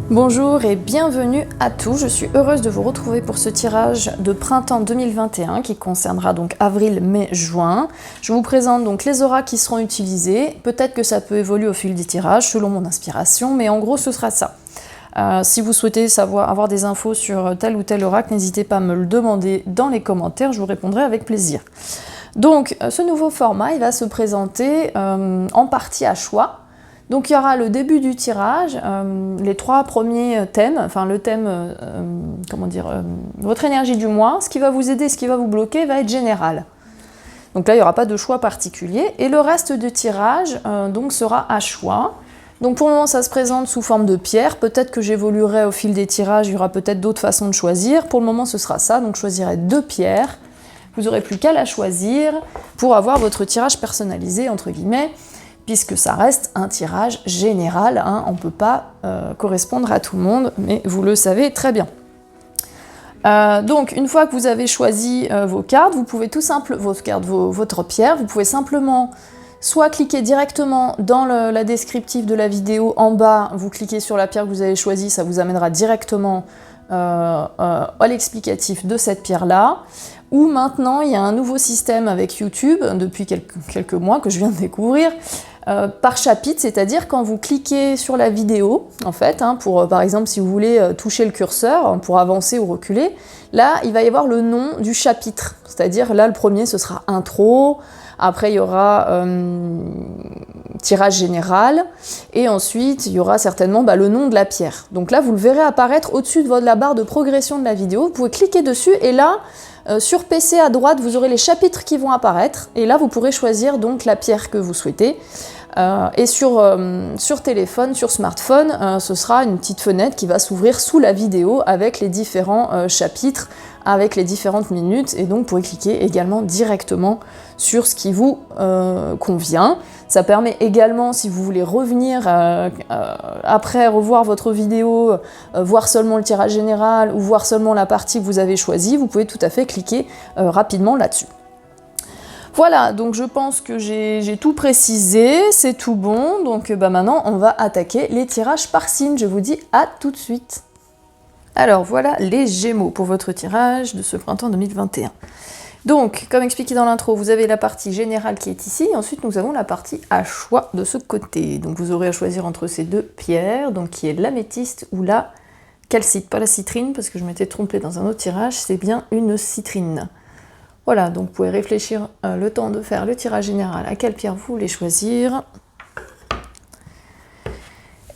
Bonjour et bienvenue à tous, je suis heureuse de vous retrouver pour ce tirage de printemps 2021 qui concernera donc avril, mai, juin. Je vous présente donc les auras qui seront utilisées, peut-être que ça peut évoluer au fil des tirages selon mon inspiration, mais en gros ce sera ça. Si vous souhaitez avoir des infos sur tel ou tel oracle, n'hésitez pas à me le demander dans les commentaires, je vous répondrai avec plaisir. Donc ce nouveau format il va se présenter en partie à choix. Donc il y aura le début du tirage, les trois premiers thèmes, enfin le thème, votre énergie du mois, ce qui va vous aider, ce qui va vous bloquer va être général. Donc là il n'y aura pas de choix particulier et le reste du tirage donc sera à choix. Donc pour le moment ça se présente sous forme de pierre, peut-être que j'évoluerai au fil des tirages, il y aura peut-être d'autres façons de choisir. Pour le moment ce sera ça, donc je choisirai 2 pierres, vous n'aurez plus qu'à la choisir pour avoir votre tirage personnalisé entre guillemets, puisque ça reste un tirage général, hein, on ne peut pas correspondre à tout le monde, mais vous le savez très bien. Donc une fois que vous avez choisi vos cartes, vous pouvez votre pierre, vous pouvez simplement soit cliquer directement dans la descriptive de la vidéo en bas, vous cliquez sur la pierre que vous avez choisie, ça vous amènera directement à l'explicatif de cette pierre-là. Ou maintenant, il y a un nouveau système avec YouTube, depuis quelques mois que je viens de découvrir, par chapitre, c'est-à-dire quand vous cliquez sur la vidéo, en fait, hein, par exemple si vous voulez toucher le curseur pour avancer ou reculer, là il va y avoir le nom du chapitre, c'est-à-dire là le premier ce sera intro, après il y aura tirage général, et ensuite il y aura certainement le nom de la pierre. Donc là vous le verrez apparaître au-dessus de la barre de progression de la vidéo, vous pouvez cliquer dessus et là, sur PC à droite, vous aurez les chapitres qui vont apparaître, et là vous pourrez choisir donc la pierre que vous souhaitez. Et sur téléphone, sur smartphone, ce sera une petite fenêtre qui va s'ouvrir sous la vidéo avec les différents chapitres, avec les différentes minutes, et donc vous pourrez cliquer également directement sur ce qui vous convient. Ça permet également, si vous voulez revenir après revoir votre vidéo, voir seulement le tirage général ou voir seulement la partie que vous avez choisie, vous pouvez tout à fait cliquer rapidement là-dessus. Voilà, donc je pense que j'ai tout précisé, c'est tout bon, donc maintenant on va attaquer les tirages par signe, je vous dis à tout de suite. Alors voilà les Gémeaux pour votre tirage de ce printemps 2021. Donc, comme expliqué dans l'intro, vous avez la partie générale qui est ici, et ensuite nous avons la partie à choix de ce côté. Donc vous aurez à choisir entre ces 2 pierres, donc qui est l'améthyste ou la calcite, pas la citrine, parce que je m'étais trompée dans un autre tirage, c'est bien une citrine. Voilà, donc vous pouvez réfléchir le temps de faire le tirage général, à quelle pierre vous voulez choisir.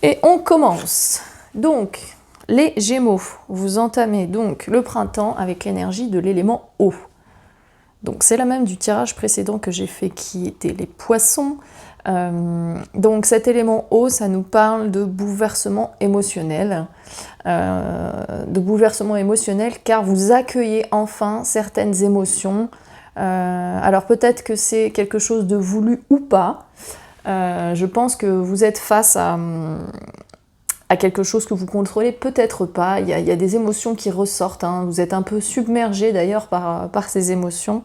Et on commence. Donc, les Gémeaux, vous entamez donc le printemps avec l'énergie de l'élément eau. Donc c'est la même du tirage précédent que j'ai fait qui était les Poissons. Donc cet élément eau, ça nous parle de bouleversement émotionnel. Car vous accueillez enfin certaines émotions. Alors peut-être que c'est quelque chose de voulu ou pas. Je pense que vous êtes face à quelque chose que vous contrôlez, peut-être pas. Il y a des émotions qui ressortent, hein. Vous êtes un peu submergé d'ailleurs par ces émotions.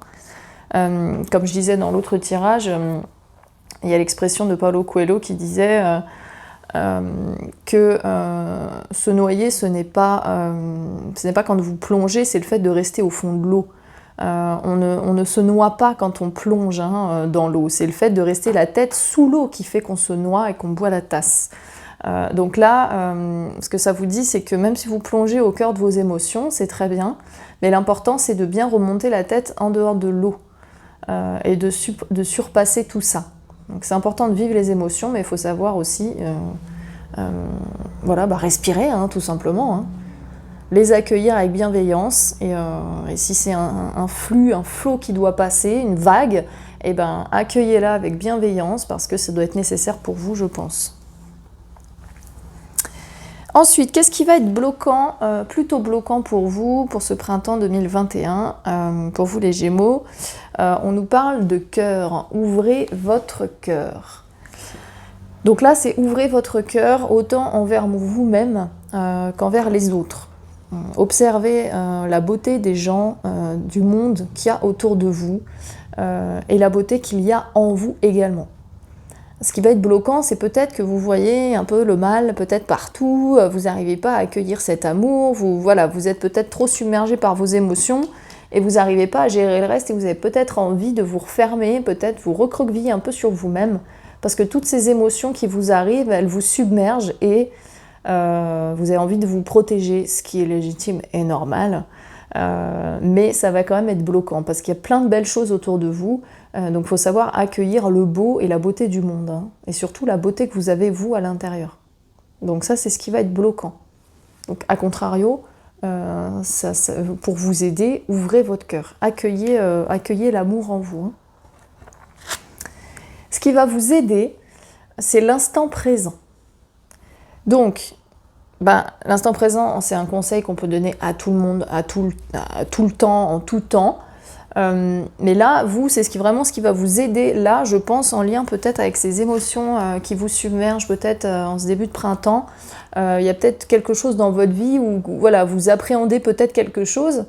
Comme je disais dans l'autre tirage, il y a l'expression de Paulo Coelho qui disait que se noyer, ce n'est pas quand vous plongez, c'est le fait de rester au fond de l'eau. On ne se noie pas quand on plonge dans l'eau, c'est le fait de rester la tête sous l'eau qui fait qu'on se noie et qu'on boit la tasse. Donc là, ce que ça vous dit, c'est que même si vous plongez au cœur de vos émotions, c'est très bien, mais l'important c'est de bien remonter la tête en dehors de l'eau et de surpasser tout ça. Donc c'est important de vivre les émotions, mais il faut savoir aussi respirer, tout simplement. Hein. Les accueillir avec bienveillance, et si c'est un flux, un flot qui doit passer, une vague, accueillez-la avec bienveillance, parce que ça doit être nécessaire pour vous, je pense. Ensuite, qu'est-ce qui va être bloquant, plutôt bloquant pour vous, pour ce printemps 2021, pour vous les Gémeaux? On nous parle de cœur, ouvrez votre cœur. Donc là, c'est ouvrez votre cœur autant envers vous-même qu'envers les autres. Observez la beauté des gens, du monde qu'il y a autour de vous, et la beauté qu'il y a en vous également. Ce qui va être bloquant, c'est peut-être que vous voyez un peu le mal, peut-être partout, vous n'arrivez pas à accueillir cet amour, vous êtes peut-être trop submergé par vos émotions et vous n'arrivez pas à gérer le reste et vous avez peut-être envie de vous refermer, peut-être vous recroqueviller un peu sur vous-même, parce que toutes ces émotions qui vous arrivent, elles vous submergent et vous avez envie de vous protéger, ce qui est légitime et normal. Mais ça va quand même être bloquant parce qu'il y a plein de belles choses autour de vous, donc il faut savoir accueillir le beau et la beauté du monde, hein, et surtout la beauté que vous avez vous à l'intérieur. Donc ça, c'est ce qui va être bloquant. Donc à contrario, pour vous aider, ouvrez votre cœur, accueillez l'amour en vous, hein. Ce qui va vous aider, c'est l'instant présent. Donc l'instant présent, c'est un conseil qu'on peut donner à tout le monde, à tout le temps, en tout temps. Mais là, vous, c'est vraiment ce qui va vous aider, là, je pense, en lien peut-être avec ces émotions qui vous submergent, peut-être en ce début de printemps. Il y a peut-être quelque chose dans votre vie où voilà, vous appréhendez peut-être quelque chose.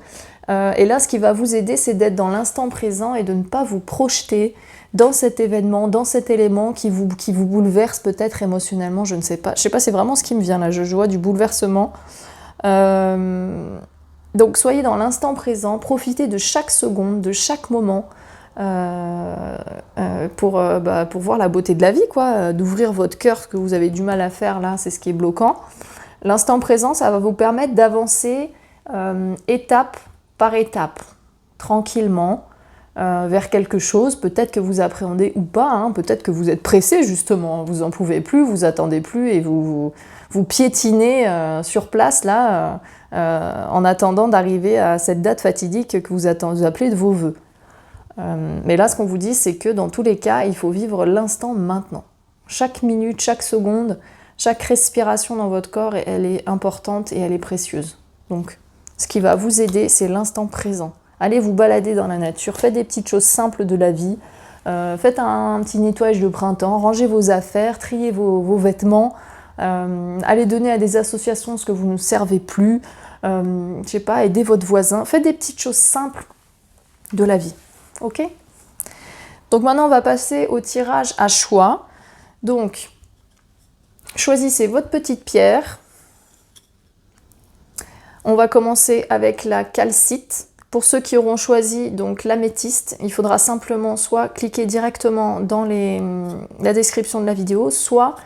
Et là, ce qui va vous aider, c'est d'être dans l'instant présent et de ne pas vous projeter dans cet événement, dans cet élément qui vous bouleverse peut-être émotionnellement, je ne sais pas. Je ne sais pas, c'est vraiment ce qui me vient là, je vois du bouleversement. Donc soyez dans l'instant présent, profitez de chaque seconde, de chaque moment pour voir la beauté de la vie, quoi, d'ouvrir votre cœur, ce que vous avez du mal à faire là, c'est ce qui est bloquant. L'instant présent, ça va vous permettre d'avancer étape par étape, tranquillement, vers quelque chose, peut-être que vous appréhendez ou pas, hein, peut-être que vous êtes pressé justement, vous en pouvez plus, vous attendez plus et vous piétinez sur place là, en attendant d'arriver à cette date fatidique que vous appelez de vos vœux. Mais là, ce qu'on vous dit, c'est que dans tous les cas, il faut vivre l'instant maintenant. Chaque minute, chaque seconde, chaque respiration dans votre corps, elle est importante et elle est précieuse. Donc, ce qui va vous aider, c'est l'instant présent. Allez vous balader dans la nature, faites des petites choses simples de la vie, faites un petit nettoyage de printemps, rangez vos affaires, triez vos vêtements, allez donner à des associations ce que vous ne servez plus, je sais pas, aidez votre voisin, faites des petites choses simples de la vie, ok ? Donc maintenant on va passer au tirage à choix. Donc choisissez votre petite pierre. On va commencer avec la calcite. Pour ceux qui auront choisi donc l'améthyste, il faudra simplement soit cliquer directement dans la description de la vidéo, soit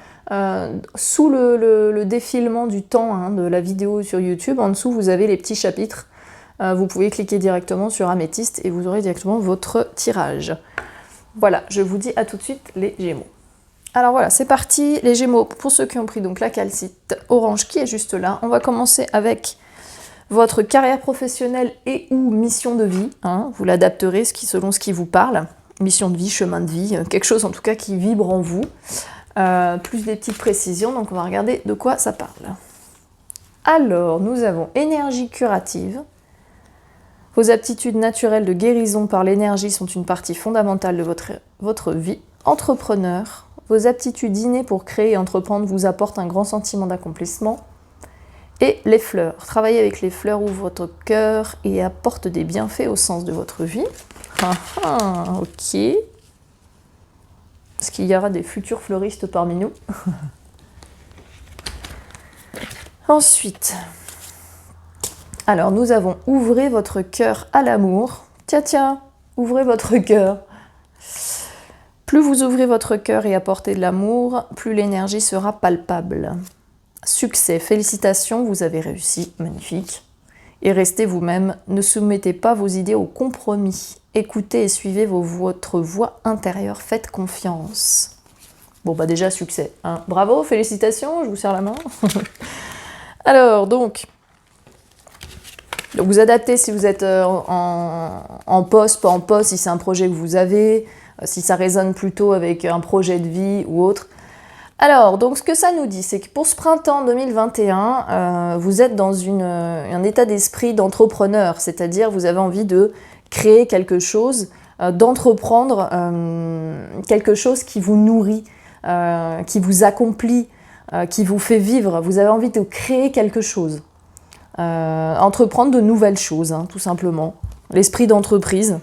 sous le défilement du temps, hein, de la vidéo sur YouTube, en dessous vous avez les petits chapitres. Vous pouvez cliquer directement sur améthyste et vous aurez directement votre tirage. Voilà, je vous dis à tout de suite les Gémeaux. Alors voilà, c'est parti, les Gémeaux, pour ceux qui ont pris donc la calcite orange qui est juste là, on va commencer avec votre carrière professionnelle et ou mission de vie, hein, vous l'adapterez selon ce qui vous parle, mission de vie, chemin de vie, quelque chose en tout cas qui vibre en vous, plus des petites précisions, donc on va regarder de quoi ça parle. Alors, nous avons énergie curative. Vos aptitudes naturelles de guérison par l'énergie sont une partie fondamentale de votre vie. Entrepreneur, vos aptitudes innées pour créer et entreprendre vous apportent un grand sentiment d'accomplissement. Et les fleurs. Travailler avec les fleurs ouvre votre cœur et apporte des bienfaits au sens de votre vie. Ok. Est-ce qu'il y aura des futurs fleuristes parmi nous? Ensuite, alors nous avons ouvrez votre cœur à l'amour. Tiens, ouvrez votre cœur. Plus vous ouvrez votre cœur et apportez de l'amour, plus l'énergie sera palpable. Succès, félicitations, vous avez réussi, magnifique. Et restez vous-même, ne soumettez pas vos idées au compromis. Écoutez et suivez votre voix intérieure, faites confiance. Bon bah déjà succès, hein. Bravo, félicitations, je vous serre la main. Alors donc vous adaptez si vous êtes en poste, pas en poste, si c'est un projet que vous avez, si ça résonne plutôt avec un projet de vie ou autre. Alors, donc ce que ça nous dit, c'est que pour ce printemps 2021, vous êtes dans un état d'esprit d'entrepreneur, c'est-à-dire vous avez envie de créer quelque chose, d'entreprendre quelque chose qui vous nourrit, qui vous accomplit, qui vous fait vivre. Vous avez envie de créer quelque chose, entreprendre de nouvelles choses, hein, tout simplement. L'esprit d'entreprise.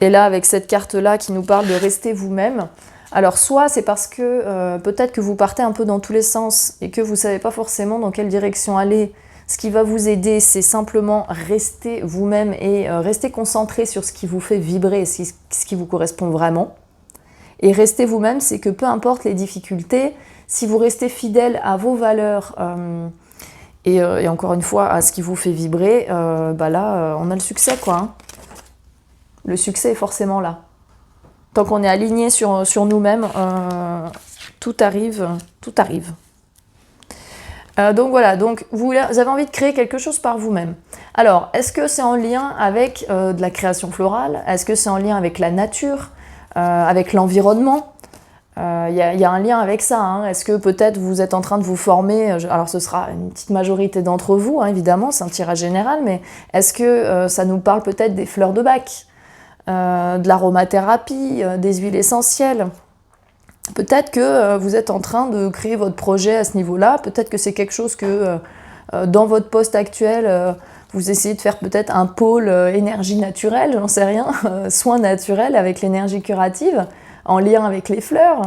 Et là, avec cette carte-là qui nous parle de rester vous-même, alors soit c'est parce que peut-être que vous partez un peu dans tous les sens et que vous ne savez pas forcément dans quelle direction aller. Ce qui va vous aider, c'est simplement rester vous-même et rester concentré sur ce qui vous fait vibrer, ce qui vous correspond vraiment. Et rester vous-même, c'est que peu importe les difficultés, si vous restez fidèle à vos valeurs et encore une fois à ce qui vous fait vibrer, là, on a le succès, quoi. Hein. Le succès est forcément là. Tant qu'on est aligné sur nous-mêmes, tout arrive, tout arrive. Donc voilà, donc vous avez envie de créer quelque chose par vous-même. Alors, est-ce que c'est en lien avec de la création florale? Est-ce que c'est en lien avec la nature, avec l'environnement? Il y a un lien avec ça. Hein. Est-ce que peut-être vous êtes en train de vous former, alors ce sera une petite majorité d'entre vous, hein, évidemment, c'est un tirage général, mais est-ce que ça nous parle peut-être des fleurs de bac, de l'aromathérapie, des huiles essentielles? Peut-être que vous êtes en train de créer votre projet à ce niveau-là, peut-être que c'est quelque chose que dans votre poste actuel, vous essayez de faire peut-être un pôle énergie naturelle, j'en sais rien, soins naturels avec l'énergie curative, en lien avec les fleurs.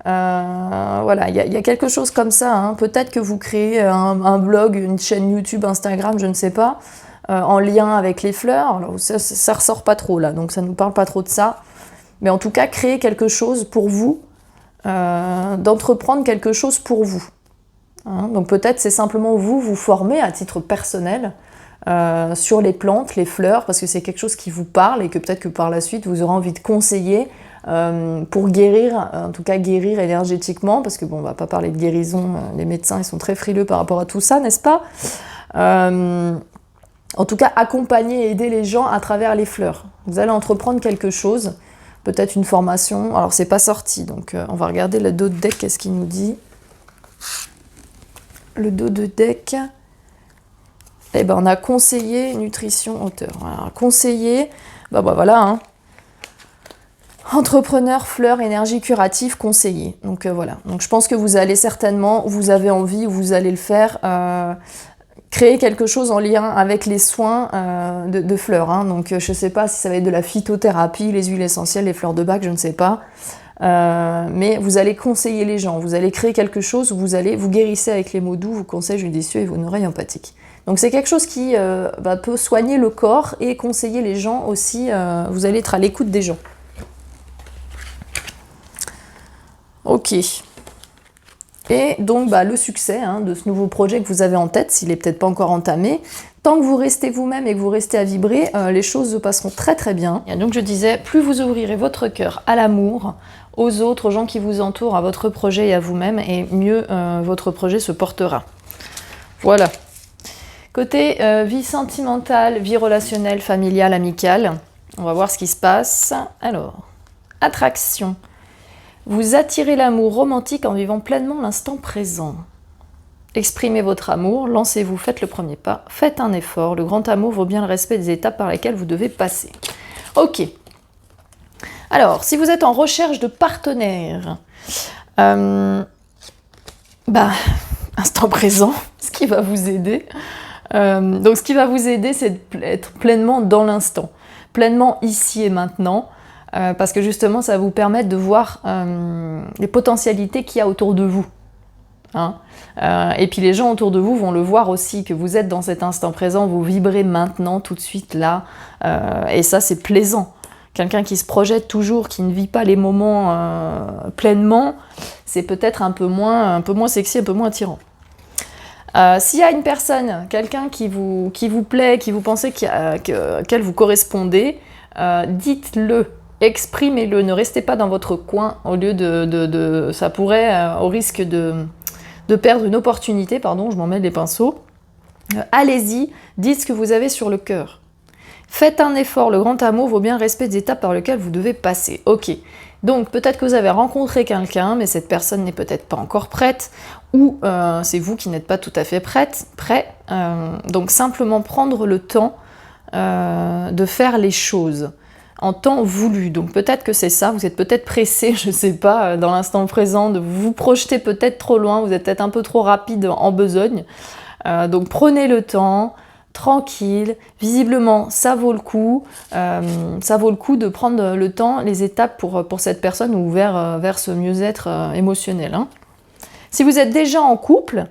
Voilà, il y a quelque chose comme ça. Hein. Peut-être que vous créez un blog, une chaîne YouTube, Instagram, je ne sais pas, en lien avec les fleurs. Alors, ça ressort pas trop là, donc ça ne nous parle pas trop de ça. Mais en tout cas, créer quelque chose pour vous, d'entreprendre quelque chose pour vous. Hein, donc peut-être c'est simplement vous former à titre personnel sur les plantes, les fleurs, parce que c'est quelque chose qui vous parle et que peut-être que par la suite vous aurez envie de conseiller pour guérir, en tout cas guérir énergétiquement, parce que bon, on va pas parler de guérison, les médecins ils sont très frileux par rapport à tout ça, n'est-ce pas? En tout cas accompagner et aider les gens à travers les fleurs. Vous allez entreprendre quelque chose, peut-être une formation, alors c'est pas sorti, donc on va regarder le dos de deck, qu'est-ce qu'il nous dit. Le dos de deck, eh ben on a conseiller, nutrition, auteur. Alors, conseiller, voilà, hein. Entrepreneur, fleurs, énergie curative, conseiller. Donc voilà, donc je pense que vous allez certainement, vous avez envie, vous allez le faire, créer quelque chose en lien avec les soins de fleurs. Hein. Donc je ne sais pas si ça va être de la phytothérapie, les huiles essentielles, les fleurs de bac, je ne sais pas. Mais vous allez conseiller les gens, vous allez créer quelque chose où vous guérissez avec les mots doux, vos conseils judicieux et vos oreilles empathiques. Donc c'est quelque chose qui peut soigner le corps et conseiller les gens aussi, vous allez être à l'écoute des gens. Ok. Et donc le succès de ce nouveau projet que vous avez en tête, s'il n'est peut-être pas encore entamé, tant que vous restez vous-même et que vous restez à vibrer, les choses se passeront très très bien. Et donc je disais, plus vous ouvrirez votre cœur à l'amour, aux autres, aux gens qui vous entourent, à votre projet et à vous-même, et mieux votre projet se portera. Voilà. Côté vie sentimentale, vie relationnelle, familiale, amicale, on va voir ce qui se passe. Alors, attraction. Vous attirez l'amour romantique en vivant pleinement l'instant présent. Exprimez votre amour, lancez-vous, faites le premier pas, faites un effort. Le grand amour vaut bien le respect des étapes par lesquelles vous devez passer. Ok. Alors, si vous êtes en recherche de partenaire, instant présent, ce qui va vous aider. Donc, ce qui va vous aider, c'est d'être pleinement dans l'instant, pleinement ici et maintenant. Parce que justement, ça va vous permettre de voir les potentialités qu'il y a autour de vous. Hein. Et puis les gens autour de vous vont le voir aussi, que vous êtes dans cet instant présent, vous vibrez maintenant, tout de suite, là. Et ça, c'est plaisant. Quelqu'un qui se projette toujours, qui ne vit pas les moments pleinement, c'est peut-être un peu moins sexy, un peu moins attirant. S'il y a une personne, quelqu'un qui vous plaît, qui vous pensez qu'elle vous correspondez, dites-le. Exprimez-le, ne restez pas dans votre coin au lieu de ça pourrait, au risque de perdre une opportunité, pardon, je m'en mêle les pinceaux. Allez-y, dites ce que vous avez sur le cœur. Faites un effort, le grand amour vaut bien le respect des étapes par lesquelles vous devez passer. Ok, donc peut-être que vous avez rencontré quelqu'un, mais cette personne n'est peut-être pas encore prête, ou c'est vous qui n'êtes pas tout à fait prêt. Donc simplement prendre le temps de faire les choses en temps voulu. Donc peut-être que c'est ça, vous êtes peut-être pressé, je sais pas, dans l'instant présent, de vous projeter peut-être trop loin, vous êtes peut-être un peu trop rapide en besogne. Donc prenez le temps, tranquille. Visiblement, ça vaut le coup. Ça vaut le coup de prendre le temps, les étapes pour cette personne ou vers ce mieux-être émotionnel. Hein. Si vous êtes déjà en couple,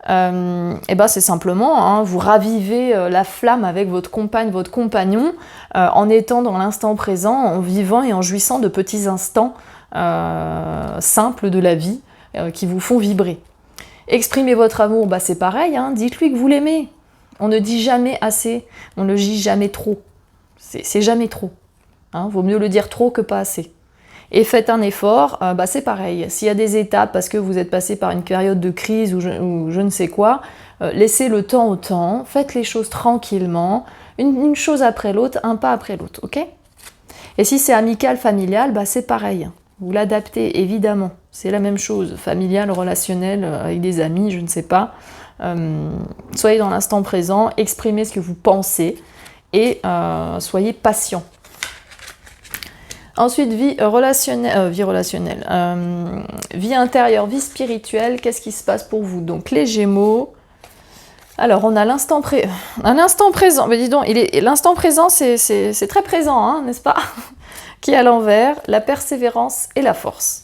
et ben c'est simplement, hein, vous ravivez la flamme avec votre compagne, votre compagnon, en étant dans l'instant présent, en vivant et en jouissant de petits instants simples de la vie qui vous font vibrer. Exprimer votre amour, bah c'est pareil, hein, dites-lui que vous l'aimez. On ne dit jamais assez, on ne dit jamais trop. C'est jamais trop. Hein, vaut mieux le dire trop que pas assez. Et faites un effort, bah c'est pareil. S'il y a des étapes parce que vous êtes passé par une période de crise ou je ne sais quoi, laissez le temps au temps, faites les choses tranquillement, une chose après l'autre, un pas après l'autre, ok? Et si c'est amical, familial, bah c'est pareil. Vous l'adaptez, évidemment. C'est la même chose, familial, relationnel, avec des amis, je ne sais pas. Soyez dans l'instant présent, exprimez ce que vous pensez et soyez patient. Ensuite, vie relationnelle, vie intérieure, vie spirituelle, qu'est-ce qui se passe pour vous? Donc les Gémeaux. Alors on a l'instant présent, mais dis donc, l'instant présent c'est très présent, hein, n'est-ce pas? Qui est à l'envers, la persévérance et la force.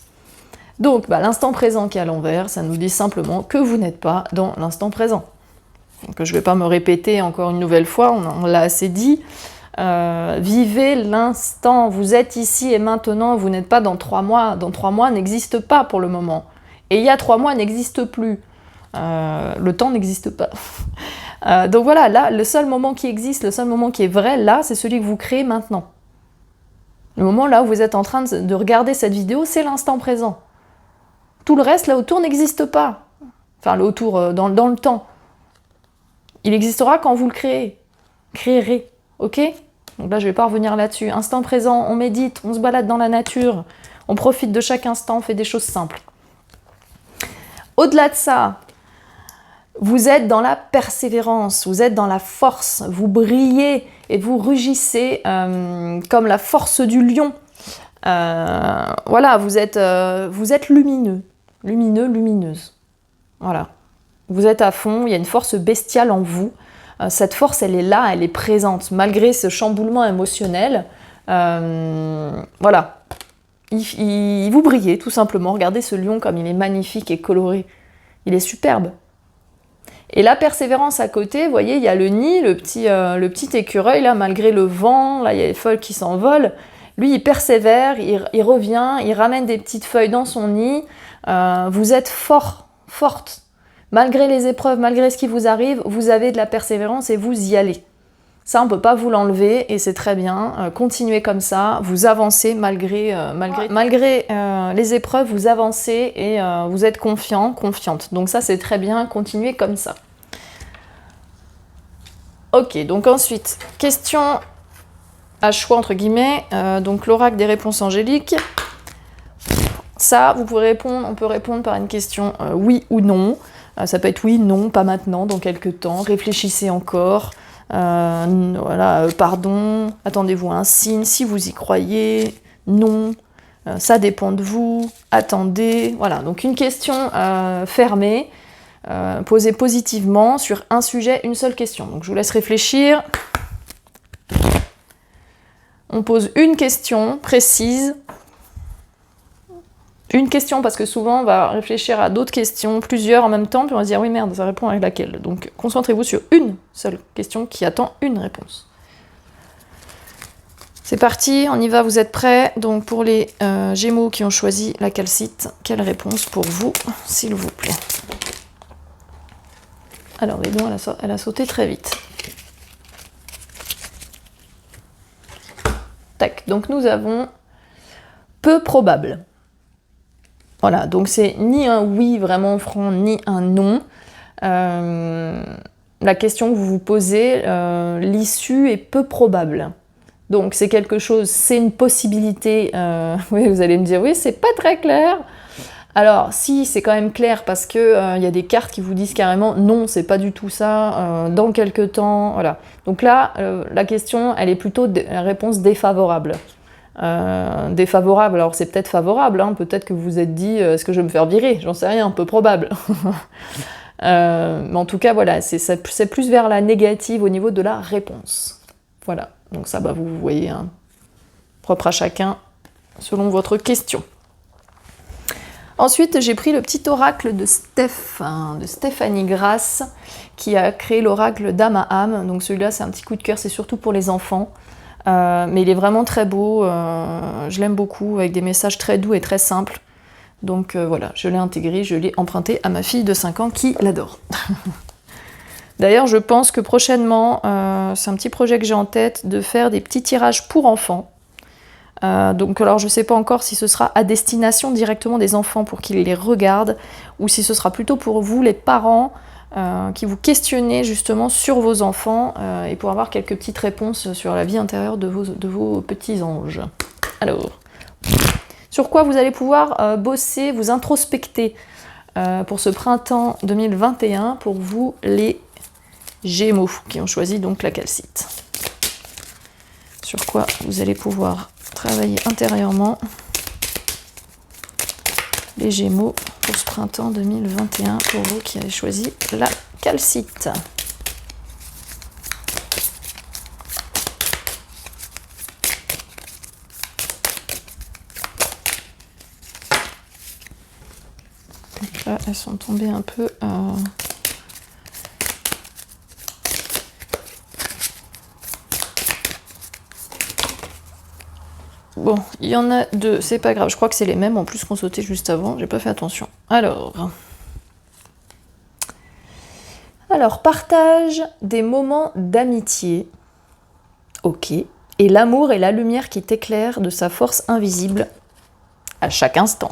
Donc l'instant présent qui est à l'envers, ça nous dit simplement que vous n'êtes pas dans l'instant présent. Donc je ne vais pas me répéter encore une nouvelle fois, on l'a assez dit. Vivez l'instant, vous êtes ici et maintenant, vous n'êtes pas dans 3 mois. Dans 3 mois n'existe pas pour le moment. Et il y a 3 mois n'existe plus. Le temps n'existe pas. Donc voilà, là, le seul moment qui existe, le seul moment qui est vrai, là, c'est celui que vous créez maintenant. Le moment là où vous êtes en train de regarder cette vidéo, c'est l'instant présent. Tout le reste là autour n'existe pas. Enfin, le autour dans le temps. Il existera quand vous le créerez. Ok? Donc là, je ne vais pas revenir là-dessus. Instant présent, on médite, on se balade dans la nature, on profite de chaque instant, on fait des choses simples. Au-delà de ça, vous êtes dans la persévérance, vous êtes dans la force, vous brillez et vous rugissez comme la force du lion. Voilà, vous êtes lumineux, lumineuse. Voilà. Vous êtes à fond, il y a une force bestiale en vous. Cette force, elle est là, elle est présente, malgré ce chamboulement émotionnel. Voilà. Vous brillez, tout simplement. Regardez ce lion comme il est magnifique et coloré. Il est superbe. Et la persévérance à côté, vous voyez, il y a le nid, le petit écureuil, là, malgré le vent, là, il y a les feuilles qui s'envolent. Lui, il persévère, il revient, il ramène des petites feuilles dans son nid. Vous êtes forte. Malgré les épreuves, malgré ce qui vous arrive, vous avez de la persévérance et vous y allez. Ça, on ne peut pas vous l'enlever et c'est très bien. Continuez comme ça, vous avancez malgré les épreuves, vous avancez et vous êtes confiante. Donc ça, c'est très bien, continuez comme ça. Ok, donc ensuite, question à choix entre guillemets, donc l'oracle des réponses angéliques. Ça, vous pouvez répondre, on peut répondre par une question oui ou non. Ça peut être oui, non, pas maintenant, dans quelques temps. Réfléchissez encore. Voilà, pardon, attendez-vous à un signe, si vous y croyez, non, ça dépend de vous, attendez. Voilà, donc une question fermée, posée positivement sur un sujet, une seule question. Donc je vous laisse réfléchir. On pose une question précise. Une question, parce que souvent on va réfléchir à d'autres questions, plusieurs en même temps, puis on va se dire oui merde, ça répond avec laquelle. Donc concentrez-vous sur une seule question qui attend une réponse. C'est parti, on y va, vous êtes prêts? Donc pour les Gémeaux qui ont choisi la calcite, quelle réponse pour vous, s'il vous plaît? Alors les dents, elle a sauté très vite. Tac, donc nous avons peu probable. Voilà, donc c'est ni un oui vraiment franc, ni un non. La question que vous vous posez, l'issue est peu probable. Donc c'est quelque chose, c'est une possibilité. Oui, vous allez me dire, oui, c'est pas très clair. Alors si, c'est quand même clair parce que y a des cartes qui vous disent carrément non, c'est pas du tout ça, dans quelques temps, voilà. Donc là, la question, elle est plutôt réponse défavorable. Défavorable, alors c'est peut-être favorable, hein, peut-être que vous vous êtes dit est-ce que je vais me faire virer, j'en sais rien, peu probable. Mais en tout cas, voilà, c'est plus vers la négative au niveau de la réponse. Voilà, donc ça, bah, vous voyez, hein, propre à chacun, selon votre question. Ensuite, j'ai pris le petit oracle de de Stéphanie Grasse, qui a créé l'oracle d'âme à âme. Donc celui-là, c'est un petit coup de cœur, c'est surtout pour les enfants. Mais il est vraiment très beau, je l'aime beaucoup, avec des messages très doux et très simples. Donc voilà, je l'ai intégré, je l'ai emprunté à ma fille de 5 ans qui l'adore. D'ailleurs, je pense que prochainement, c'est un petit projet que j'ai en tête, de faire des petits tirages pour enfants. Donc alors je ne sais pas encore si ce sera à destination directement des enfants pour qu'ils les regardent, ou si ce sera plutôt pour vous les parents qui vous questionnez justement sur vos enfants et pour avoir quelques petites réponses sur la vie intérieure de vos petits anges. Alors, sur quoi vous allez pouvoir bosser, vous introspecter pour ce printemps 2021 pour vous les Gémeaux qui ont choisi donc la calcite. Sur quoi vous allez pouvoir travailler intérieurement les Gémeaux pour ce printemps 2021 pour vous qui avez choisi la calcite. Donc là, elles sont tombées un peu Bon, il y en a deux, c'est pas grave, je crois que c'est les mêmes en plus qu'on sautait juste avant, j'ai pas fait attention. Alors, partage des moments d'amitié, ok, et l'amour et la lumière qui t'éclairent de sa force invisible à chaque instant.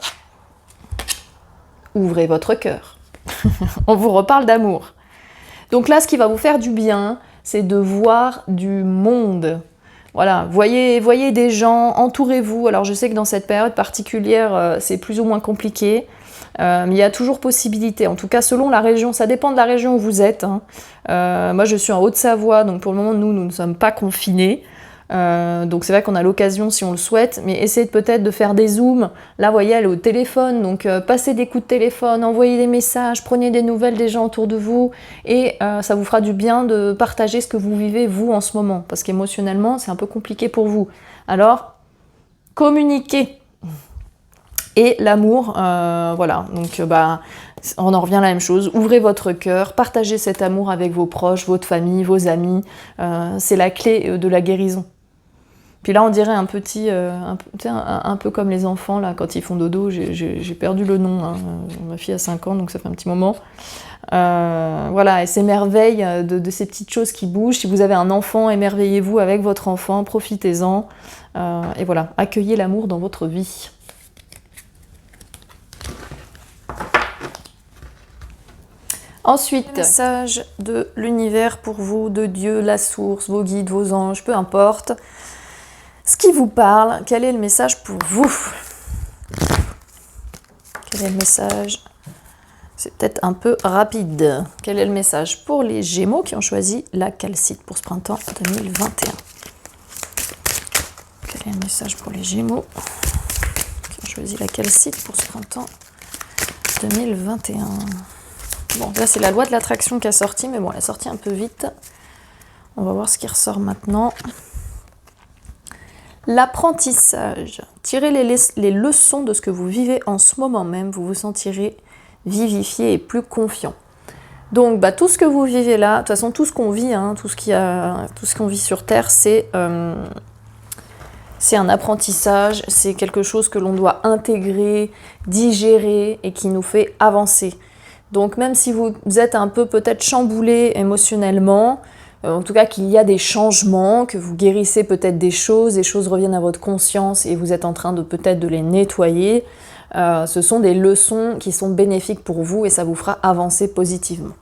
Ouvrez votre cœur. On vous reparle d'amour. Donc là, ce qui va vous faire du bien, c'est de voir du monde. Voilà, voyez des gens, entourez-vous. Alors je sais que dans cette période particulière, c'est plus ou moins compliqué, mais il y a toujours possibilité. En tout cas, selon la région, ça dépend de la région où vous êtes. Hein. Moi, je suis en Haute-Savoie, donc pour le moment, nous ne sommes pas confinés. Donc c'est vrai qu'on a l'occasion si on le souhaite, mais essayez peut-être de faire des zooms. Là, vous voyez, elle est au téléphone, donc passez des coups de téléphone, envoyez des messages, prenez des nouvelles des gens autour de vous, et ça vous fera du bien de partager ce que vous vivez vous en ce moment, parce qu'émotionnellement, c'est un peu compliqué pour vous. Alors, communiquez. Et l'amour, voilà, donc on en revient à la même chose. Ouvrez votre cœur, partagez cet amour avec vos proches, votre famille, vos amis. C'est la clé de la guérison. Puis là, on dirait un petit, un peu comme les enfants, là, quand ils font dodo, j'ai perdu le nom, hein. Ma fille a 5 ans, donc ça fait un petit moment. Voilà, et s'émerveille de ces petites choses qui bougent. Si vous avez un enfant, émerveillez-vous avec votre enfant, profitez-en. Et voilà, accueillez l'amour dans votre vie. Ensuite, message de l'univers pour vous, de Dieu, la source, vos guides, vos anges, peu importe. Ce qui vous parle, quel est le message pour vous? Quel est le message? C'est peut-être un peu rapide. Quel est le message pour les Gémeaux qui ont choisi la calcite pour ce printemps 2021? Quel est le message pour les Gémeaux qui ont choisi la calcite pour ce printemps 2021? Bon, là c'est la loi de l'attraction qui a sorti, mais bon, elle est sortie un peu vite. On va voir ce qui ressort maintenant. L'apprentissage. Tirez les leçons de ce que vous vivez en ce moment même, vous vous sentirez vivifié et plus confiant. Donc tout ce que vous vivez là, de toute façon tout ce qu'on vit, hein, tout ce qu'on vit sur Terre, c'est un apprentissage, c'est quelque chose que l'on doit intégrer, digérer et qui nous fait avancer. Donc même si vous êtes un peu peut-être chamboulé émotionnellement, en tout cas qu'il y a des changements, que vous guérissez peut-être des choses reviennent à votre conscience et vous êtes en train de peut-être de les nettoyer, ce sont des leçons qui sont bénéfiques pour vous et ça vous fera avancer positivement.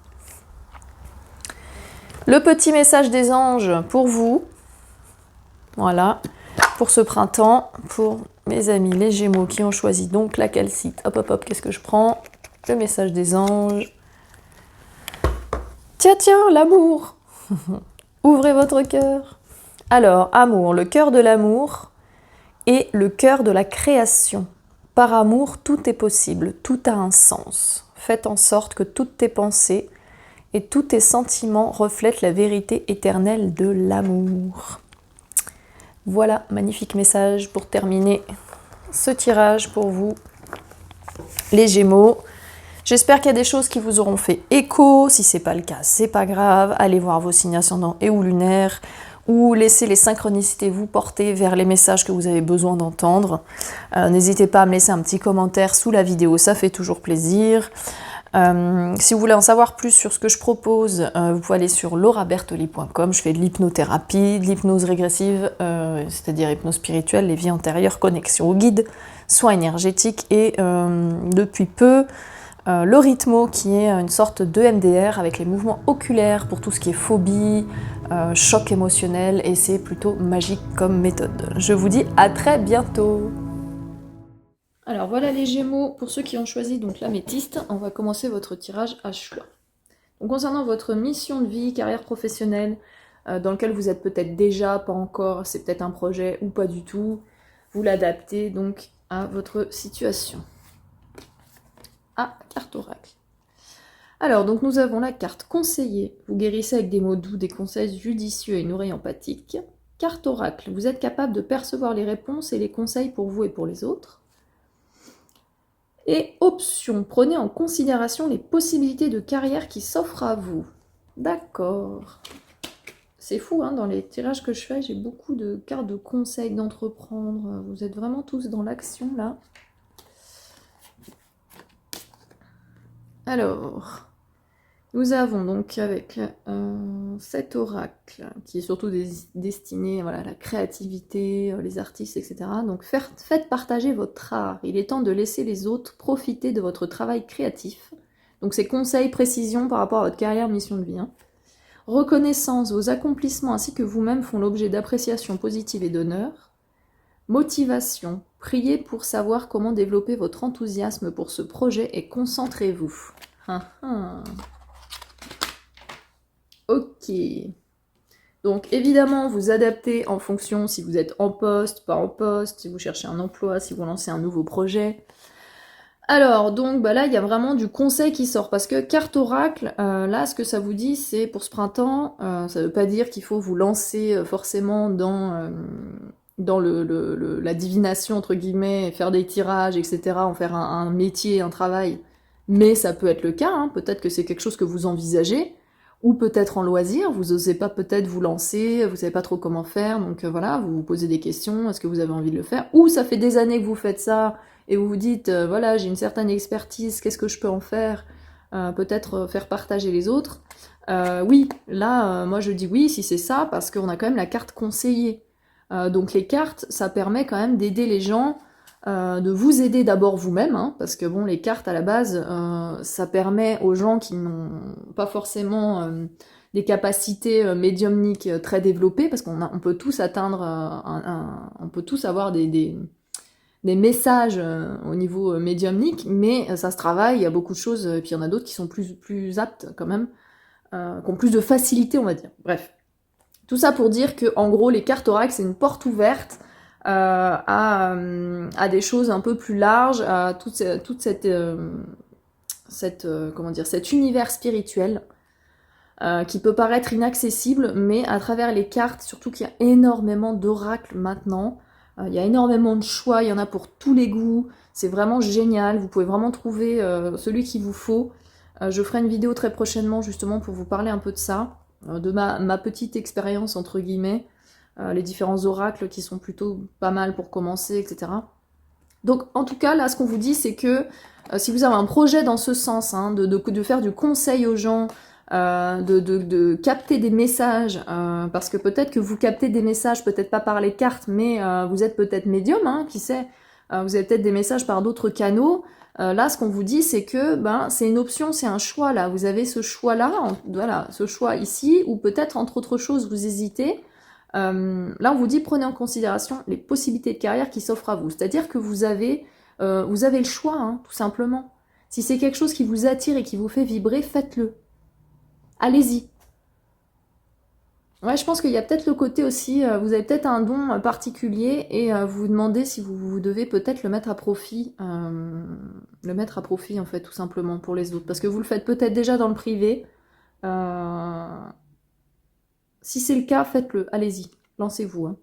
Le petit message des anges pour vous, voilà, pour ce printemps, pour mes amis les Gémeaux qui ont choisi donc la calcite. Hop hop hop, qu'est-ce que je prends? Le message des anges. Tiens, l'amour. Ouvrez votre cœur. Alors, amour, le cœur de l'amour et le cœur de la création. Par amour, tout est possible, tout a un sens. Faites en sorte que toutes tes pensées et tous tes sentiments reflètent la vérité éternelle de l'amour. Voilà, magnifique message pour terminer ce tirage pour vous, les Gémeaux. J'espère qu'il y a des choses qui vous auront fait écho. Si ce n'est pas le cas, c'est pas grave. Allez voir vos signes ascendants et ou lunaires, ou laissez les synchronicités vous porter vers les messages que vous avez besoin d'entendre. N'hésitez pas à me laisser un petit commentaire sous la vidéo, ça fait toujours plaisir. Si vous voulez en savoir plus sur ce que je propose, vous pouvez aller sur laurabertoli.com. Je fais de l'hypnothérapie, de l'hypnose régressive, c'est-à-dire hypnose spirituelle, les vies antérieures, connexion au guide, soins énergétiques et depuis peu, le rythmo qui est une sorte de MDR avec les mouvements oculaires pour tout ce qui est phobie, choc émotionnel, et c'est plutôt magique comme méthode. Je vous dis à très bientôt. Alors voilà les Gémeaux, pour ceux qui ont choisi donc l'améthyste, on va commencer votre tirage à choix. Donc concernant votre mission de vie, carrière professionnelle, dans lequel vous êtes peut-être déjà, pas encore, c'est peut-être un projet ou pas du tout, vous l'adaptez donc à votre situation. Ah, carte oracle. Alors, donc nous avons la carte conseiller. Vous guérissez avec des mots doux, des conseils judicieux et une oreille empathique. Carte oracle. Vous êtes capable de percevoir les réponses et les conseils pour vous et pour les autres. Et option. Prenez en considération les possibilités de carrière qui s'offrent à vous. D'accord. C'est fou, hein, dans les tirages que je fais, j'ai beaucoup de cartes de conseils d'entreprendre. Vous êtes vraiment tous dans l'action, là. Alors, nous avons donc avec cet oracle qui est surtout destiné à la créativité, les artistes, etc. Donc faites partager votre art. Il est temps de laisser les autres profiter de votre travail créatif. Donc c'est conseils, précisions par rapport à votre carrière, mission de vie. Hein. Reconnaissance, vos accomplissements ainsi que vous-même font l'objet d'appréciation positive et d'honneur. Motivation, priez pour savoir comment développer votre enthousiasme pour ce projet et concentrez-vous. Ok. Donc évidemment, vous adaptez en fonction si vous êtes en poste, pas en poste, si vous cherchez un emploi, si vous lancez un nouveau projet. Alors, donc là, il y a vraiment du conseil qui sort, parce que carte oracle, là, ce que ça vous dit, c'est pour ce printemps, ça veut pas dire qu'il faut vous lancer forcément dans la divination, entre guillemets, faire des tirages, etc., en faire un métier, un travail, mais ça peut être le cas, hein. Peut-être que c'est quelque chose que vous envisagez, ou peut-être en loisir, vous n'osez pas peut-être vous lancer, vous savez pas trop comment faire, donc voilà, vous vous posez des questions, est-ce que vous avez envie de le faire, ou ça fait des années que vous faites ça, et vous vous dites, voilà, j'ai une certaine expertise, qu'est-ce que je peux en faire, peut-être faire partager les autres. Oui, là, moi je dis oui si c'est ça, parce qu'on a quand même la carte conseiller. Donc les cartes, ça permet quand même d'aider les gens, de vous aider d'abord vous-même, hein, parce que bon, les cartes à la base, ça permet aux gens qui n'ont pas forcément des capacités médiumniques très développées, parce qu'on peut tous atteindre, on peut tous avoir des messages au niveau médiumnique, mais ça se travaille, il y a beaucoup de choses, et puis il y en a d'autres qui sont plus aptes quand même, qui ont plus de facilité, on va dire. Bref. Tout ça pour dire que, en gros, les cartes oracle, c'est une porte ouverte à des choses un peu plus larges, à toute cet univers spirituel qui peut paraître inaccessible, mais à travers les cartes, surtout qu'il y a énormément d'oracles maintenant, il y a énormément de choix, il y en a pour tous les goûts, c'est vraiment génial, vous pouvez vraiment trouver celui qu'il vous faut. Je ferai une vidéo très prochainement justement pour vous parler un peu de ça, de ma petite expérience entre guillemets, les différents oracles qui sont plutôt pas mal pour commencer, etc. Donc en tout cas là ce qu'on vous dit c'est que si vous avez un projet dans ce sens, hein, de faire du conseil aux gens, de capter des messages, parce que peut-être que vous captez des messages, peut-être pas par les cartes, mais vous êtes peut-être médium, hein, qui sait, vous avez peut-être des messages par d'autres canaux. Là, ce qu'on vous dit, c'est que c'est une option, c'est un choix, là. Vous avez ce choix-là, voilà, ce choix ici, ou peut-être, entre autres choses, vous hésitez. Là, on vous dit, prenez en considération les possibilités de carrière qui s'offrent à vous. C'est-à-dire que vous avez le choix, hein, tout simplement. Si c'est quelque chose qui vous attire et qui vous fait vibrer, faites-le. Allez-y. Ouais, je pense qu'il y a peut-être le côté aussi, vous avez peut-être un don particulier et vous vous demandez si vous devez peut-être le mettre à profit en fait, tout simplement pour les autres. Parce que vous le faites peut-être déjà dans le privé. Euh, Si c'est le cas, faites-le, allez-y, lancez-vous, hein.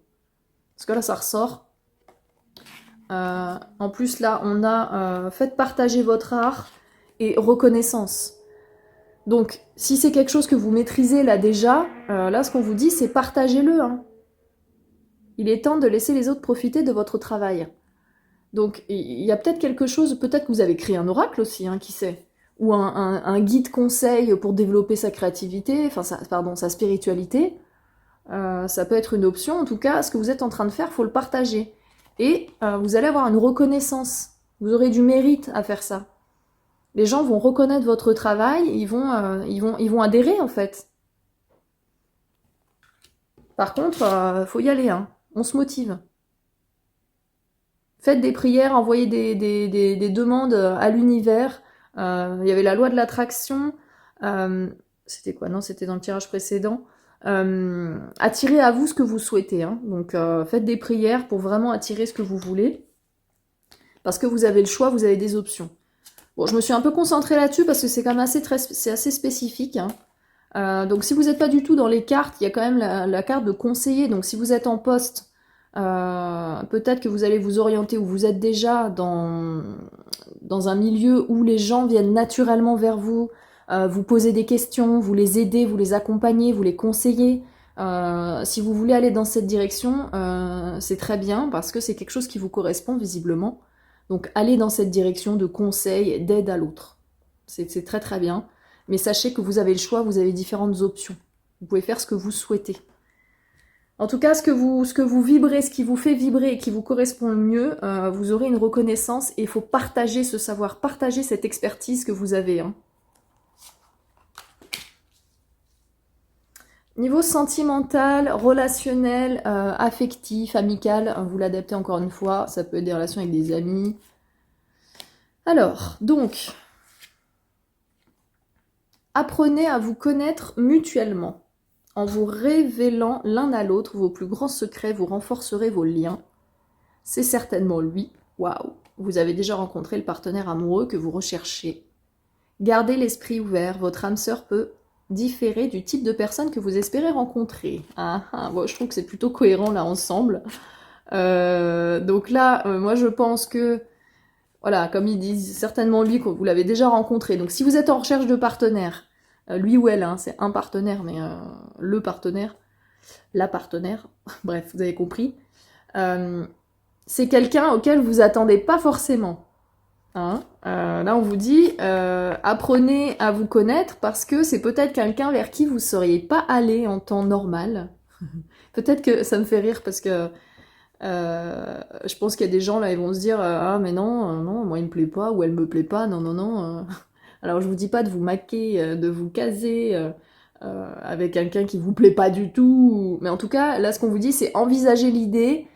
Parce que là, ça ressort. En plus, là, on a faites partager votre art et reconnaissance. Donc, si c'est quelque chose que vous maîtrisez là déjà, là, ce qu'on vous dit, c'est partagez-le, hein. Il est temps de laisser les autres profiter de votre travail. Donc, il y a peut-être quelque chose, peut-être que vous avez créé un oracle aussi, hein, qui sait. Ou un guide conseil pour développer sa créativité, enfin, sa spiritualité. Ça peut être une option. En tout cas, ce que vous êtes en train de faire, faut le partager. Et vous allez avoir une reconnaissance. Vous aurez du mérite à faire ça. Les gens vont reconnaître votre travail, ils vont adhérer en fait. Par contre, faut y aller, hein. On se motive. Faites des prières, envoyez des demandes à l'univers. Il y avait la loi de l'attraction. C'était quoi? Non, c'était dans le tirage précédent. Attirez à vous ce que vous souhaitez, hein. Donc faites des prières pour vraiment attirer ce que vous voulez. Parce que vous avez le choix, vous avez des options. Bon, je me suis un peu concentrée là-dessus parce que c'est quand même c'est assez spécifique, hein. Donc si vous n'êtes pas du tout dans les cartes, il y a quand même la carte de conseiller. Donc si vous êtes en poste, peut-être que vous allez vous orienter ou vous êtes déjà dans un milieu où les gens viennent naturellement vers vous, vous poser des questions, vous les aider, vous les accompagner, vous les conseiller. Si vous voulez aller dans cette direction, c'est très bien parce que c'est quelque chose qui vous correspond visiblement. Donc allez dans cette direction de conseil, d'aide à l'autre. C'est très très bien. Mais sachez que vous avez le choix, vous avez différentes options. Vous pouvez faire ce que vous souhaitez. En tout cas, ce que vous vibrez, ce qui vous fait vibrer et qui vous correspond le mieux, vous aurez une reconnaissance et il faut partager ce savoir, partager cette expertise que vous avez, hein. Niveau sentimental, relationnel, affectif, amical, vous l'adaptez encore une fois, ça peut être des relations avec des amis. Alors, donc, apprenez à vous connaître mutuellement. En vous révélant l'un à l'autre vos plus grands secrets, vous renforcerez vos liens. C'est certainement lui. Waouh! Vous avez déjà rencontré le partenaire amoureux que vous recherchez. Gardez l'esprit ouvert, votre âme sœur peut différer du type de personne que vous espérez rencontrer. Bon, je trouve que c'est plutôt cohérent là ensemble. Donc là, moi je pense que, voilà, comme ils disent, certainement lui, que vous l'avez déjà rencontré. Donc si vous êtes en recherche de partenaire, lui ou elle, hein, c'est un partenaire, mais le partenaire, la partenaire, bref, vous avez compris. C'est quelqu'un auquel vous attendez pas forcément. Hein, là, on vous dit, apprenez à vous connaître parce que c'est peut-être quelqu'un vers qui vous ne seriez pas allé en temps normal. Peut-être que ça me fait rire parce que je pense qu'il y a des gens là, ils vont se dire ah mais non, non, moi il me plaît pas ou elle me plaît pas, non non non. Alors je vous dis pas de vous maquer, de vous caser avec quelqu'un qui vous plaît pas du tout, mais en tout cas là ce qu'on vous dit c'est envisager l'idée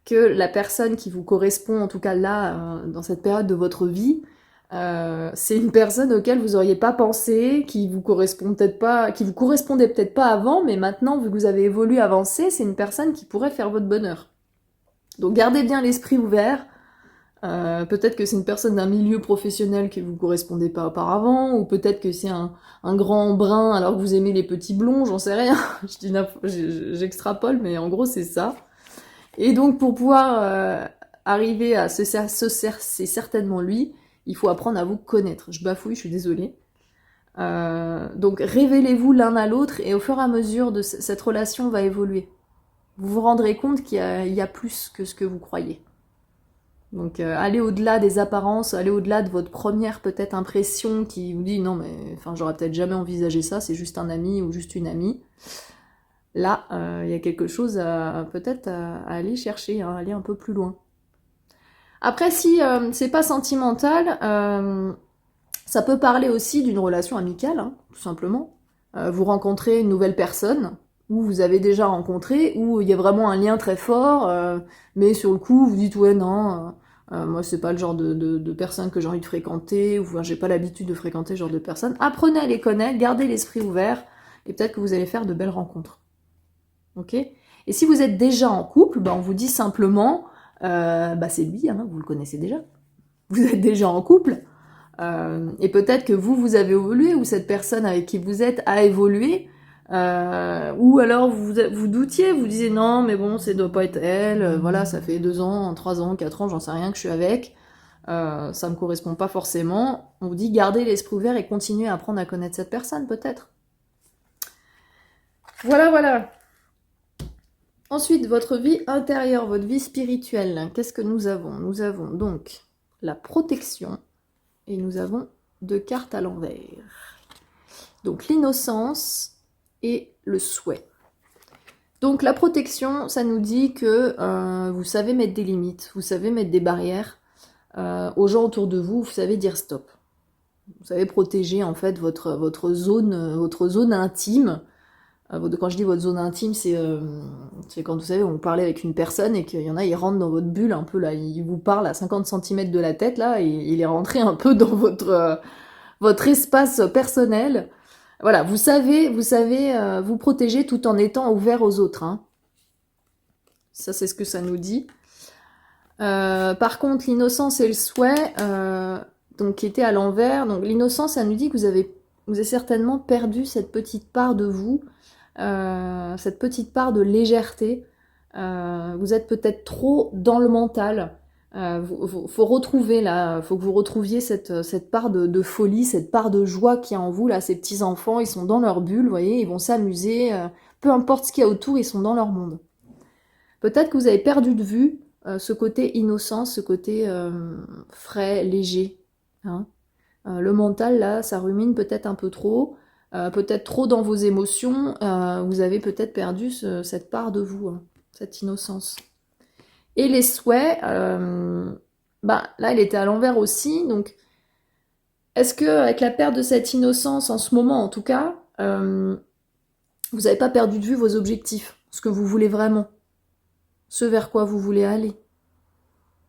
que la personne qui vous correspond, en tout cas là, dans cette période de votre vie, c'est une personne auquel vous auriez pas pensé, qui vous correspond peut-être pas, qui vous correspondait peut-être pas avant, mais maintenant, vu que vous avez évolué, avancé, c'est une personne qui pourrait faire votre bonheur. Donc gardez bien l'esprit ouvert. Peut-être que c'est une personne d'un milieu professionnel qui vous correspondait pas auparavant, ou peut-être que c'est un grand brun alors que vous aimez les petits blonds, j'en sais rien. J'extrapole, mais en gros c'est ça. Et donc pour pouvoir arriver à c'est certainement lui, il faut apprendre à vous connaître. Je bafouille, je suis désolée. Donc révélez-vous l'un à l'autre et au fur et à mesure de cette relation va évoluer. Vous vous rendrez compte qu'il y a plus que ce que vous croyez. Donc allez au-delà des apparences, allez au-delà de votre première peut-être impression qui vous dit non mais enfin j'aurais peut-être jamais envisagé ça, c'est juste un ami ou juste une amie. Là, il y a quelque chose peut-être à aller chercher, hein, aller un peu plus loin. Après, si c'est pas sentimental, ça peut parler aussi d'une relation amicale, hein, tout simplement. Vous rencontrez une nouvelle personne, ou vous avez déjà rencontré, où il y a vraiment un lien très fort, mais sur le coup, vous dites ouais non, moi c'est pas le genre de personne que j'ai envie de fréquenter, ou j'ai pas l'habitude de fréquenter ce genre de personnes. Apprenez à les connaître, gardez l'esprit ouvert, et peut-être que vous allez faire de belles rencontres. Ok. Et si vous êtes déjà en couple, on vous dit simplement, c'est lui, hein, vous le connaissez déjà. Vous êtes déjà en couple, et peut-être que vous avez évolué, ou cette personne avec qui vous êtes a évolué, ou alors vous doutiez, vous disiez non, mais bon, ça doit pas être elle, voilà, ça fait 2 ans, 3 ans, 4 ans, j'en sais rien que je suis avec, ça me correspond pas forcément. On vous dit gardez l'esprit ouvert et continuez à apprendre à connaître cette personne, peut-être. Voilà. Ensuite, votre vie intérieure, votre vie spirituelle, qu'est-ce que nous avons? Nous avons donc la protection, et nous avons 2 cartes à l'envers. Donc l'innocence et le souhait. Donc la protection, ça nous dit que vous savez mettre des limites, vous savez mettre des barrières aux gens autour de vous, vous savez dire stop. Vous savez protéger en fait votre zone intime. Quand je dis votre zone intime, c'est quand vous savez, on parlait avec une personne et qu'il y en a, ils rentrent dans votre bulle un peu là, ils vous parlent à 50 cm de la tête là, et il est rentré un peu dans votre espace personnel. Voilà, vous savez vous protéger tout en étant ouvert aux autres. Hein. Ça, c'est ce que ça nous dit. Par contre, l'innocence et le souhait, donc qui étaient à l'envers. Donc l'innocence, ça nous dit que vous avez certainement perdu cette petite part de vous, cette petite part de légèreté. Vous êtes peut-être trop dans le mental. Faut retrouver là, faut que vous retrouviez cette part de folie, cette part de joie qu'il y a en vous là. Ces petits enfants, ils sont dans leur bulle, vous voyez, ils vont s'amuser. Peu importe ce qu'il y a autour, ils sont dans leur monde. Peut-être que vous avez perdu de vue ce côté innocent, ce côté frais, léger. Hein. Le mental là, ça rumine peut-être un peu trop. Peut-être trop dans vos émotions, vous avez peut-être perdu cette part de vous, hein, cette innocence. Et les souhaits, là, il était à l'envers aussi, donc est-ce que avec la perte de cette innocence, en ce moment en tout cas, vous n'avez pas perdu de vue vos objectifs, ce que vous voulez vraiment, ce vers quoi vous voulez aller?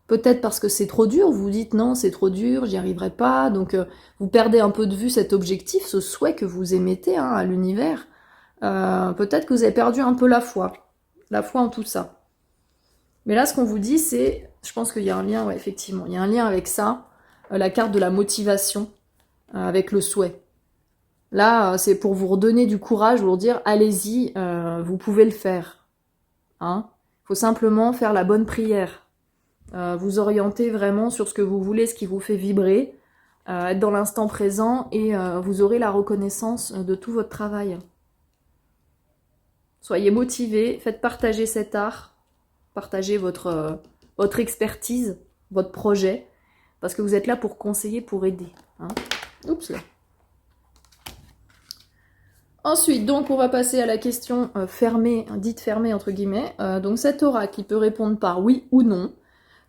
Peut-être parce que c'est trop dur, vous vous dites non, c'est trop dur, j'y arriverai pas, donc vous perdez un peu de vue cet objectif, ce souhait que vous émettez hein, à l'univers. Peut-être que vous avez perdu un peu la foi en tout ça. Mais là, ce qu'on vous dit, c'est, je pense qu'il y a un lien, ouais, effectivement, il y a un lien avec ça, la carte de la motivation, avec le souhait. Là, c'est pour vous redonner du courage, vous dire, allez-y, vous pouvez le faire. Hein. Faut simplement faire la bonne prière. Vous orienter vraiment sur ce que vous voulez, ce qui vous fait vibrer, être dans l'instant présent et vous aurez la reconnaissance de tout votre travail. Soyez motivés, faites partager cet art, partagez votre expertise, votre projet, parce que vous êtes là pour conseiller, pour aider. Hein. Oups là. Ensuite, donc, on va passer à la question fermée, dite fermée entre guillemets. Donc cet oracle, il peut répondre par oui ou non.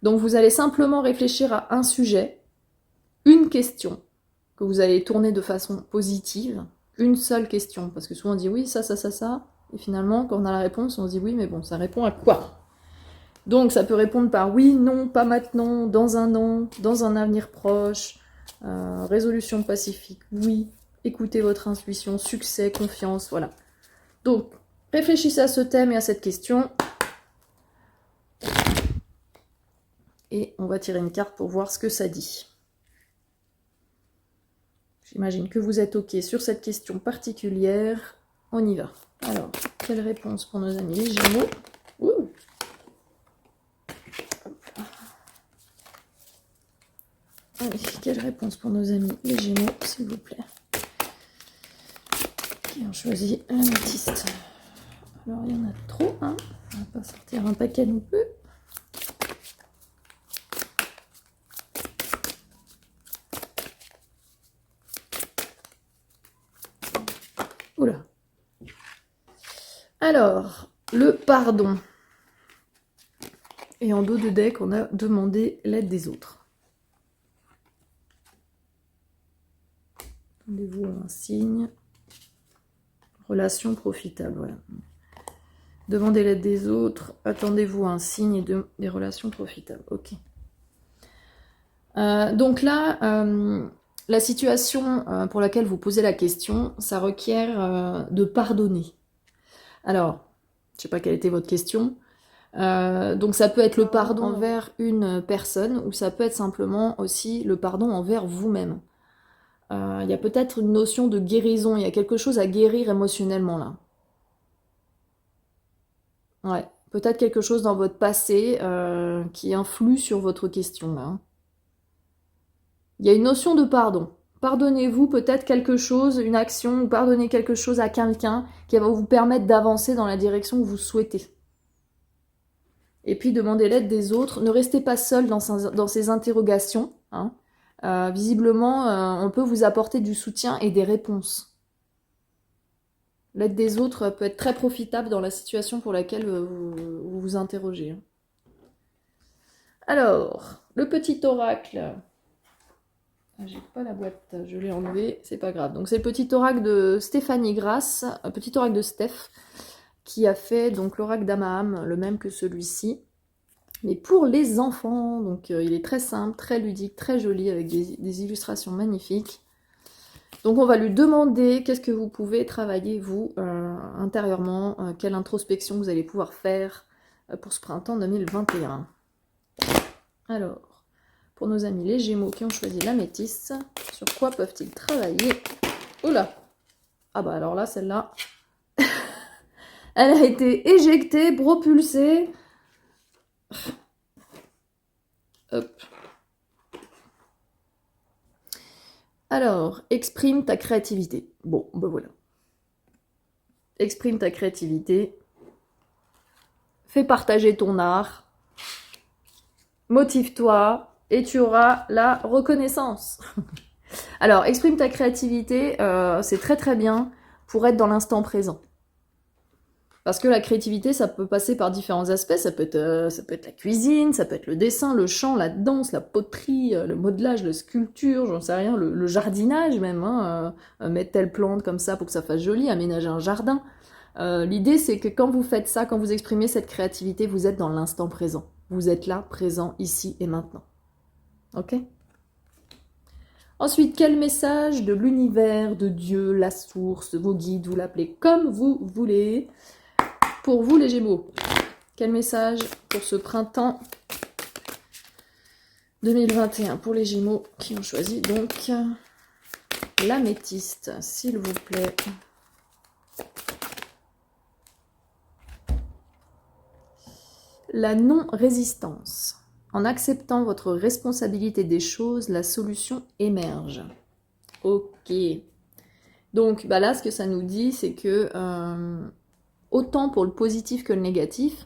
Donc vous allez simplement réfléchir à un sujet, une question, que vous allez tourner de façon positive, une seule question, parce que souvent on dit oui, ça, et finalement quand on a la réponse, on se dit oui, mais bon, ça répond à quoi? Donc ça peut répondre par oui, non, pas maintenant, dans un an, dans un avenir proche, résolution pacifique, oui, écoutez votre intuition, succès, confiance, voilà. Donc réfléchissez à ce thème et à cette question. Et on va tirer une carte pour voir ce que ça dit. J'imagine que vous êtes OK sur cette question particulière. On y va. Alors, quelle réponse pour nos amis les Gémeaux? Ouh. Allez, quelle réponse pour nos amis les Gémeaux, s'il vous plaît? Qui ont choisi l'améthyste. Alors, il y en a trop, hein. On va pas sortir un paquet non plus. Oula. Alors, le pardon. Et en dos de deck, on a demandé l'aide des autres. Attendez-vous à un signe. Relation profitable, voilà. Demandez l'aide des autres, attendez-vous à un signe et des relations profitables. Ok. Donc là, la situation pour laquelle vous posez la question, ça requiert de pardonner. Alors, Je sais pas quelle était votre question. Donc ça peut être le pardon envers une personne, ou ça peut être simplement aussi le pardon envers vous-même. Il y a peut-être une notion de guérison, il y a quelque chose à guérir émotionnellement là. Ouais, peut-être quelque chose dans votre passé qui influe sur votre question là. Il y a une notion de pardon. Pardonnez-vous peut-être quelque chose, une action, ou pardonnez quelque chose à quelqu'un qui va vous permettre d'avancer dans la direction que vous souhaitez. Et puis demandez l'aide des autres. Ne restez pas seul dans ces interrogations. Hein. Visiblement, on peut vous apporter du soutien et des réponses. L'aide des autres peut être très profitable dans la situation pour laquelle vous vous interrogez. Hein. Alors, le petit oracle. J'ai pas la boîte, je l'ai enlevée, c'est pas grave. Donc c'est le petit oracle de Stéphanie Grasse, un petit oracle de Steph, qui a fait donc l'oracle d'Amaham, le même que celui-ci. Mais pour les enfants, donc il est très simple, très ludique, très joli, avec des illustrations magnifiques. Donc on va lui demander qu'est-ce que vous pouvez travailler, vous, intérieurement, quelle introspection vous allez pouvoir faire pour ce printemps 2021. Alors, pour nos amis les Gémeaux qui ont choisi l'améthyste, sur quoi peuvent-ils travailler? Oula! Ah bah alors là, celle-là, elle a été éjectée, propulsée. Hop. Alors, exprime ta créativité. Bon, ben voilà. Exprime ta créativité. Fais partager ton art. Motive-toi et tu auras la reconnaissance. Alors, exprime ta créativité, c'est très très bien pour être dans l'instant présent. Parce que la créativité, ça peut passer par différents aspects. Ça peut être la cuisine, ça peut être le dessin, le chant, la danse, la poterie, le modelage, la sculpture, j'en sais rien, le jardinage même. Hein, mettre telle plante comme ça pour que ça fasse joli, aménager un jardin. L'idée, c'est que quand vous faites ça, quand vous exprimez cette créativité, vous êtes dans l'instant présent. Vous êtes là, présent, ici et maintenant. Ok ? Ensuite, quel message de l'univers, de Dieu, la source, vos guides, vous l'appelez comme vous voulez. Pour vous les Gémeaux, quel message pour ce printemps 2021 pour les Gémeaux qui ont choisi donc l'améthyste, s'il vous plaît. La non-résistance. En acceptant votre responsabilité des choses, la solution émerge. Ok. Donc là, ce que ça nous dit, c'est que autant pour le positif que le négatif,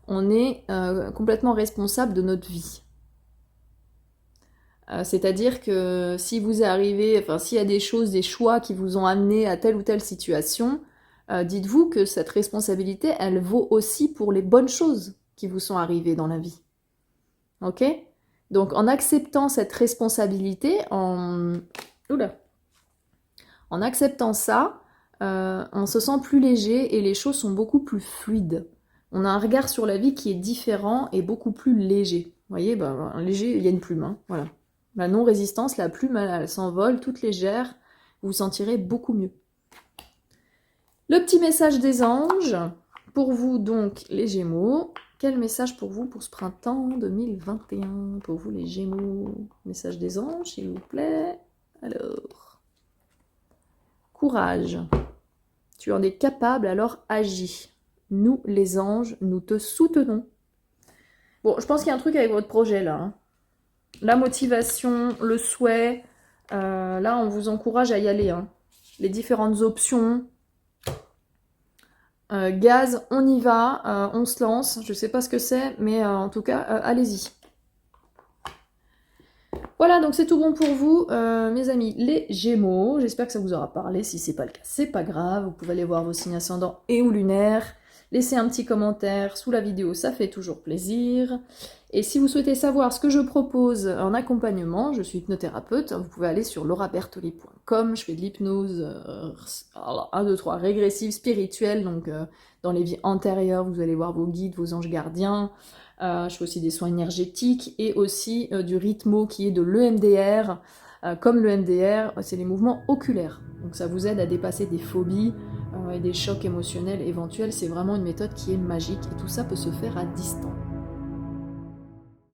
on est complètement responsable de notre vie. C'est-à-dire que si vous arrivez, enfin s'il y a des choses, des choix qui vous ont amené à telle ou telle situation, dites-vous que cette responsabilité, elle vaut aussi pour les bonnes choses qui vous sont arrivées dans la vie. Ok ? Donc en acceptant cette responsabilité, en acceptant ça, on se sent plus léger et les choses sont beaucoup plus fluides. On a un regard sur la vie qui est différent et beaucoup plus léger. Vous voyez, un léger, il y a une plume, hein, voilà. La non-résistance, la plume, elle s'envole toute légère, vous vous sentirez beaucoup mieux. Le petit message des anges, pour vous donc les Gémeaux. Quel message pour vous pour ce printemps 2021? Pour vous les Gémeaux, message des anges, s'il vous plaît. Alors, courage. Tu en es capable, alors agis. Nous, les anges, nous te soutenons. Bon, je pense qu'il y a un truc avec votre projet, là. Hein. La motivation, le souhait, là, on vous encourage à y aller. Hein. Les différentes options. Gaz, on y va, on se lance. Je sais pas ce que c'est, mais en tout cas, allez-y. Voilà, donc c'est tout bon pour vous, mes amis, les Gémeaux. J'espère que ça vous aura parlé. Si c'est pas le cas, c'est pas grave. Vous pouvez aller voir vos signes ascendants et ou lunaires. Laissez un petit commentaire sous la vidéo, ça fait toujours plaisir. Et si vous souhaitez savoir ce que je propose en accompagnement, je suis hypnothérapeute, vous pouvez aller sur laurabertoli.com, je fais de l'hypnose 1, 2, 3 régressive, spirituelle, donc dans les vies antérieures, vous allez voir vos guides, vos anges gardiens. Je fais aussi des soins énergétiques et aussi du rythmo qui est de l'EMDR. Comme le MDR, c'est les mouvements oculaires. Donc ça vous aide à dépasser des phobies, et des chocs émotionnels éventuels, c'est vraiment une méthode qui est magique et tout ça peut se faire à distance.